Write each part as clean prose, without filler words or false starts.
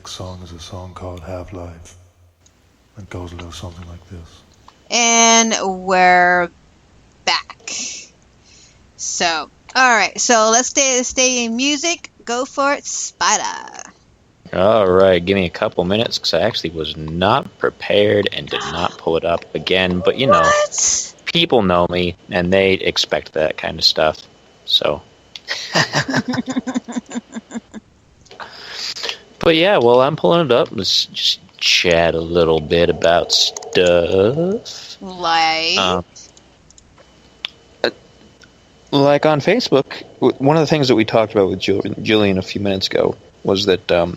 next song is a song called Half-Life. It goes a little something like this. And we're back. So, alright, so let's stay in music. Go for it, Spider. Alright, give me a couple minutes, because I actually was not prepared and did not pull it up again. But, you know, people know me, and they expect that kind of stuff. So... But yeah, well, I'm pulling it up. Let's just chat a little bit about stuff. Like on Facebook, one of the things that we talked about with Julian a few minutes ago was that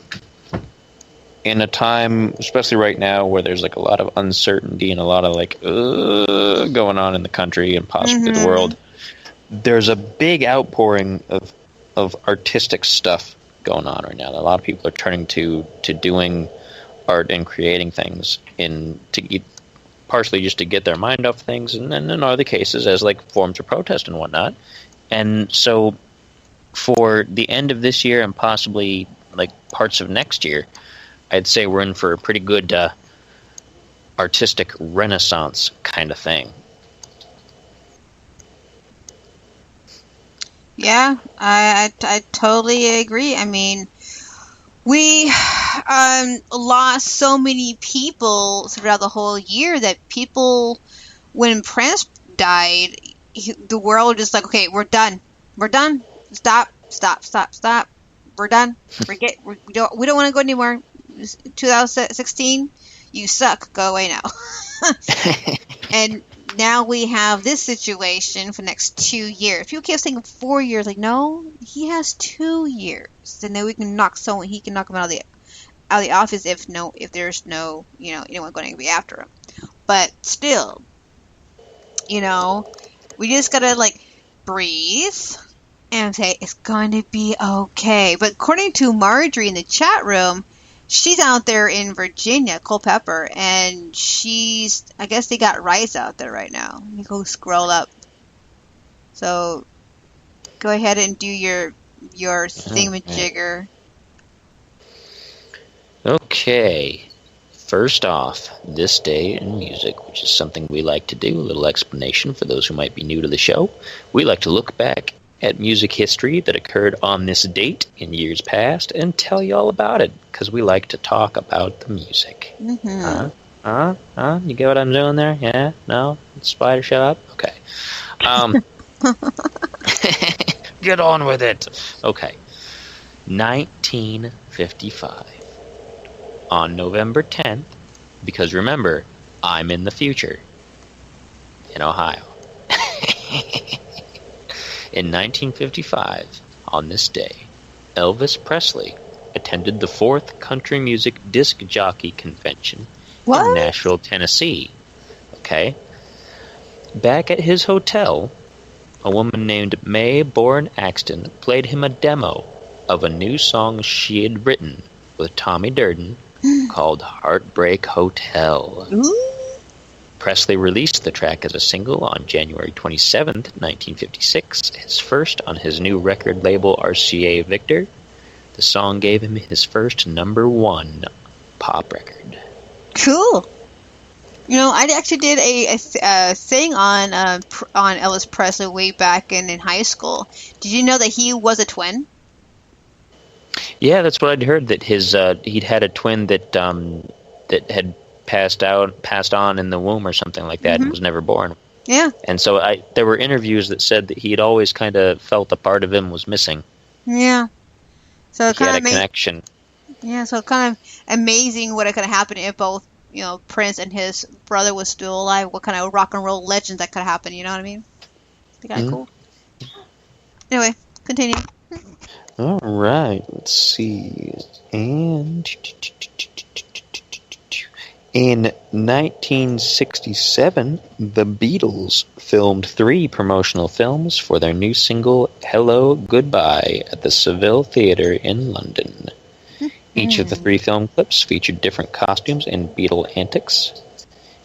in a time, especially right now, where there's like a lot of uncertainty and a lot of like going on in the country and possibly the world, there's a big outpouring of artistic stuff going on right now. A lot of people are turning to doing art and creating things partially just to get their mind off things, and then in other cases as like forms of protest and whatnot. And so for the end of this year and possibly like parts of next year, I'd say we're in for a pretty good artistic renaissance kind of thing. Yeah, I totally agree. I mean, we lost so many people throughout the whole year that people, when Prince died, the world just like, okay, we're done. Stop. We're done. We don't want to go anymore. 2016, you suck. Go away now. And now we have this situation for the next 2 years. People keep saying 4 years. Like, no, he has 2 years. And then he can knock him out of the office if there's no, anyone going to be after him. But still, we just gotta like breathe and say it's going to be okay. But according to Marjorie in the chat room, she's out there in Virginia, Culpeper, and I guess they got riots out there right now. Let me go scroll up. So, go ahead and do your thingamajigger. Okay. First off, this day in music, which is something we like to do, a little explanation for those who might be new to the show. We like to look back at music history that occurred on this date in years past and tell you all about it, because we like to talk about the music. You get what I'm doing there? Yeah? No? Spider, shut up? Okay. Get on with it. Okay. 1955. On November 10th, because remember, I'm in the future. In Ohio. In 1955, on this day, Elvis Presley attended the 4th Country Music Disc Jockey Convention in Nashville, Tennessee. Okay? Back at his hotel, a woman named Mae Bourne Axton played him a demo of a new song she had written with Tommy Durden called Heartbreak Hotel. Ooh. Presley released the track as a single on January 27th, 1956, his first on his new record label RCA Victor. The song gave him his first #1 pop record. Cool. I actually did a thing on Elvis Presley way back in high school. Did you know that he was a twin? Yeah, that's what I'd heard, that he'd had a twin that had passed on in the womb or something like that and was never born. Yeah. And so there were interviews that said that he'd always kind of felt a part of him was missing. Yeah. So he had a connection. Yeah, so kind of amazing what could have happened if both, Prince and his brother was still alive. What kind of rock and roll legends that could have happened, you know what I mean? Be kind of cool. Anyway, continue. All right, let's see. And in 1967, the Beatles filmed 3 promotional films for their new single, Hello, Goodbye, at the Seville Theatre in London. Each of the 3 film clips featured different costumes and Beatle antics.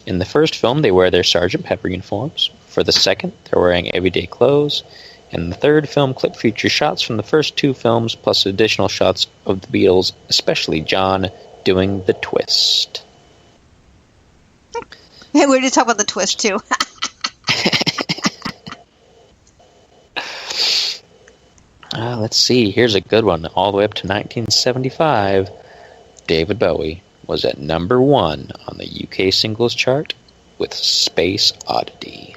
In the first film, they wear their Sgt. Pepper uniforms. For the second, they're wearing everyday clothes. And the third film clip features shots from the first two films, plus additional shots of the Beatles, especially John doing the twist. Hey, we did talk about the twist, too. Let's see. Here's a good one. All the way up to 1975, David Bowie was at number 1 on the UK singles chart with Space Oddity.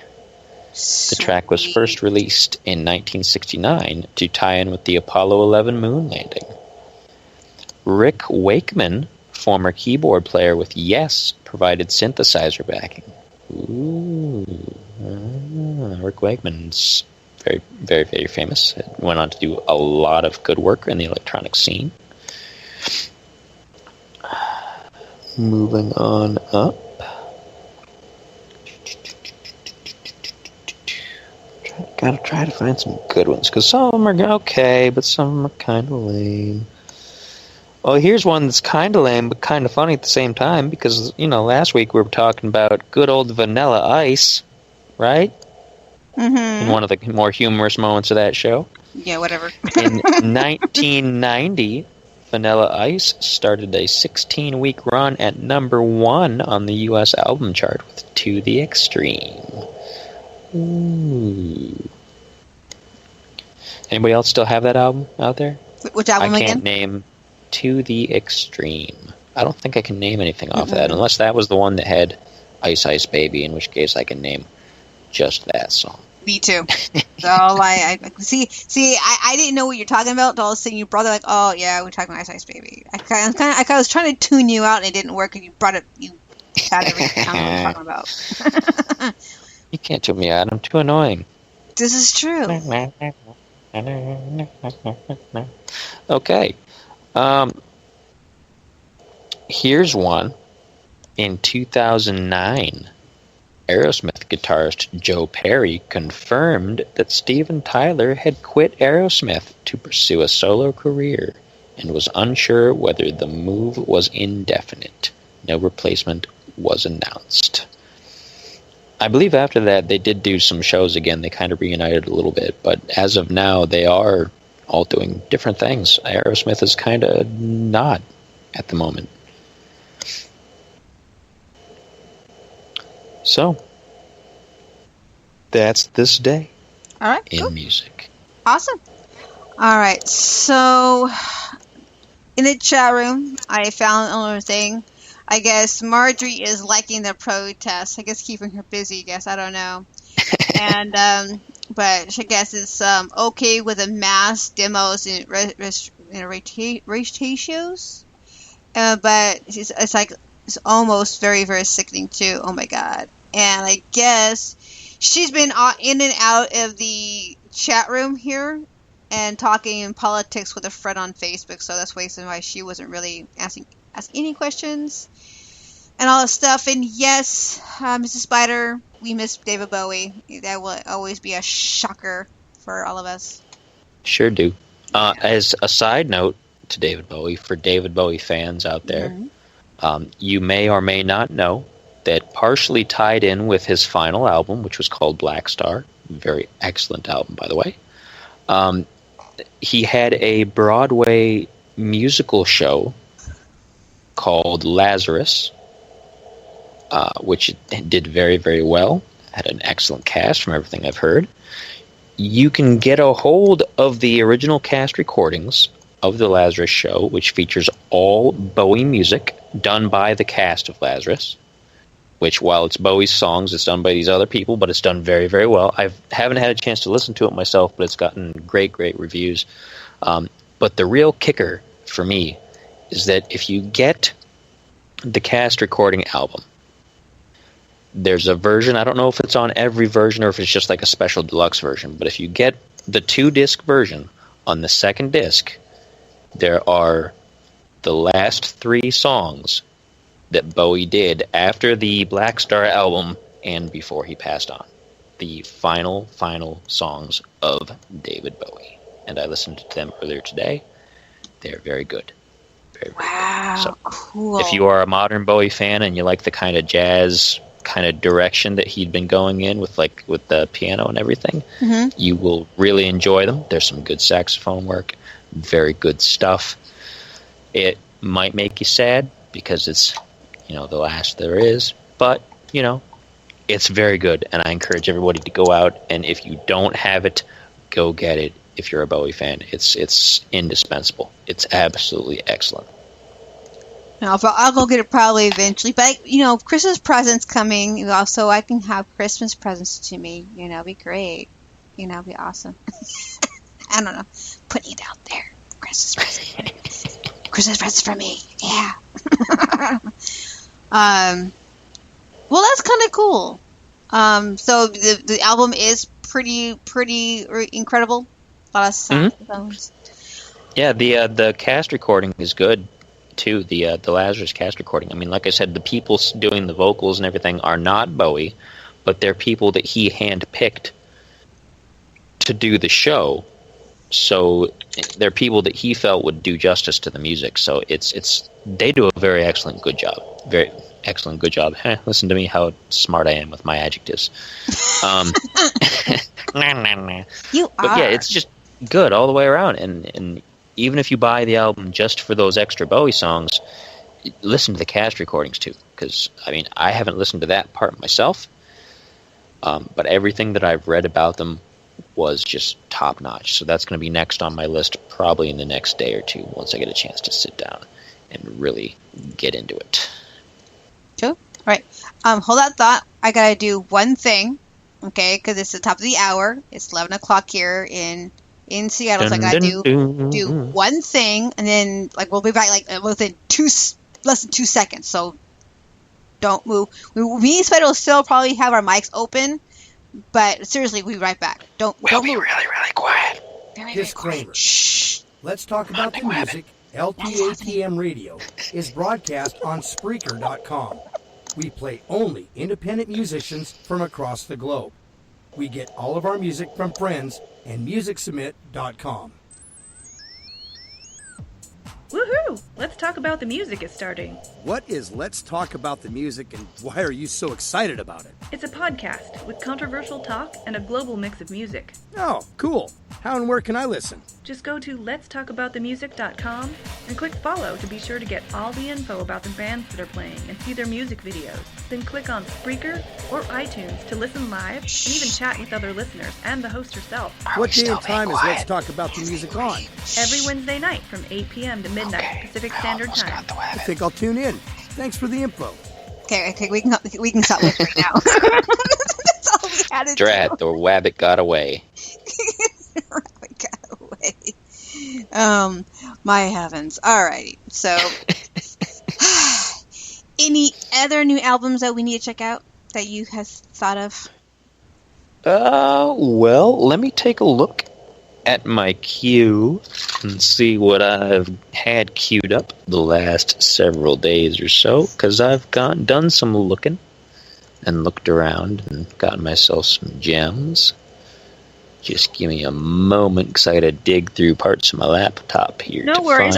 The track was first released in 1969 to tie in with the Apollo 11 moon landing. Rick Wakeman, former keyboard player with Yes, provided synthesizer backing. Ooh. Rick Wakeman's very, very, very famous. Went on to do a lot of good work in the electronic scene. Moving on up. Gotta try to find some good ones, because some of them are okay, but some of them are kind of lame. Well, here's one that's kind of lame, but kind of funny at the same time, because, last week we were talking about good old Vanilla Ice, right? Mm-hmm. In one of the more humorous moments of that show. Yeah, whatever. In 1990, Vanilla Ice started a 16-week run at number 1 on the U.S. album chart with To the Extreme. Ooh. Anybody else still have that album out there? Which album again? I can't name To the Extreme. I don't think I can name anything off of that, unless that was the one that had Ice Ice Baby, in which case I can name just that song. Me too. So I see. I didn't know what you're talking about. Until all of a sudden you brought it, like, oh yeah, we're talking about Ice Ice Baby. I was trying to tune you out, and it didn't work. And you brought it. You had everything I don't know what I'm talking about. You can't tune me out. I'm too annoying. This is true. Okay. Here's one. In 2009, Aerosmith guitarist Joe Perry confirmed that Steven Tyler had quit Aerosmith to pursue a solo career and was unsure whether the move was indefinite. No replacement was announced. I believe after that they did do some shows again. They kind of reunited a little bit, but as of now they are all doing different things. Aerosmith is kind of not at the moment. So, that's this day All right. in Cool. music. Awesome. All right. So, in the chat room, I found another thing. I guess Marjorie is liking the protest. I guess keeping her busy. I guess I don't know. And but she guess it's okay with the mass demos and ratios. But it's like it's almost very, very sickening too. Oh my god! And I guess she's been in and out of the chat room here and talking in politics with a friend on Facebook. So that's why she wasn't really asking any questions and all that stuff. And yes, Mrs. Spider, we miss David Bowie. That will always be a shocker for all of us. Sure do. As a side note to David Bowie, for David Bowie fans out there, you may or may not know that partially tied in with his final album, which was called Black Star, very excellent album, by the way, he had a Broadway musical show called Lazarus, which did very, very well. Had an excellent cast from everything I've heard. You can get a hold of the original cast recordings of the Lazarus show, which features all Bowie music done by the cast of Lazarus, which, while it's Bowie's songs, it's done by these other people, but it's done very, very well. I haven't had a chance to listen to it myself, but it's gotten great, great reviews. But the real kicker for me is that if you get the cast recording album, there's a version, I don't know if it's on every version or if it's just like a special deluxe version, but if you get the 2-disc version, on the second disc, there are the last 3 songs that Bowie did after the Black Star album and before he passed on. The final songs of David Bowie. And I listened to them earlier today. They're very good. Very, very wow, good. So, cool. if you are a modern Bowie fan and you like the kind of jazz, kind of direction that he'd been going in with the piano and everything, you will really enjoy them. There's some good saxophone work, very good stuff. It might make you sad because it's, the last there is, but, it's very good, and I encourage everybody to go out, and if you don't have it, go get it. If you're a Bowie fan, it's indispensable. It's absolutely excellent. No, but I'll go get it probably eventually. But Christmas presents coming, so I can have Christmas presents to me. Be great. Be awesome. I don't know, putting it out there. Christmas presents. Christmas presents for me. Yeah. Well, that's kind of cool. So the album is pretty incredible. A lot of saxophones. Yeah, the cast recording is good too. The Lazarus cast recording. I mean, like I said, the people doing the vocals and everything are not Bowie, but they're people that he handpicked to do the show. So they're people that he felt would do justice to the music. So they do a very excellent good job. Very excellent good job. Listen to me, how smart I am with my adjectives. You are. But yeah, it's just good all the way around. And even if you buy the album just for those extra Bowie songs, listen to the cast recordings too. Because, I haven't listened to that part myself. But everything that I've read about them was just top notch. So that's going to be next on my list probably in the next day or two once I get a chance to sit down and really get into it. Cool. All right. Hold that thought. I got to do one thing, okay, because it's the top of the hour. It's 11 o'clock here in Seattle, so I got to do one thing, and then we'll be back within less than 2 seconds, so don't move. Me and Spider will still probably have our mics open, but seriously, we'll be right back. Don't be move. Really, really quiet. Very, very Disclaimer. quiet. Shh. Let's Talk About the Music, LTATM Radio, is broadcast on Spreaker.com. We play only independent musicians from across the globe. We get all of our music from friends and MusicSubmit.com. Woohoo! Let's Talk About the Music is starting. What is Let's Talk About the Music, and why are you so excited about it? It's a podcast with controversial talk and a global mix of music. Oh, cool. How and where can I listen? Just go to letstalkaboutthemusic.com and click follow to be sure to get all the info about the bands that are playing and see their music videos. Then click on Spreaker or iTunes to listen live and even chat with other listeners and the host herself. What day and time is Let's Talk About the Music on? Every Wednesday night from 8 p.m. to midnight Pacific Standard Time. I think I'll tune in. Thanks for the info. Okay, we can stop this right now. That's all we had to do. Drat, the rabbit got away. Rabbit got away. My heavens. Alrighty. So, any other new albums that we need to check out that you have thought of? Well, let me take a look at my queue and see what I've had queued up the last several days or so, because I've done some looking and looked around and gotten myself some gems. Just give me a moment, because I got to dig through parts of my laptop here. No worries.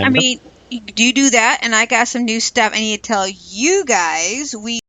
You do that, and I got some new stuff I need to tell you guys. We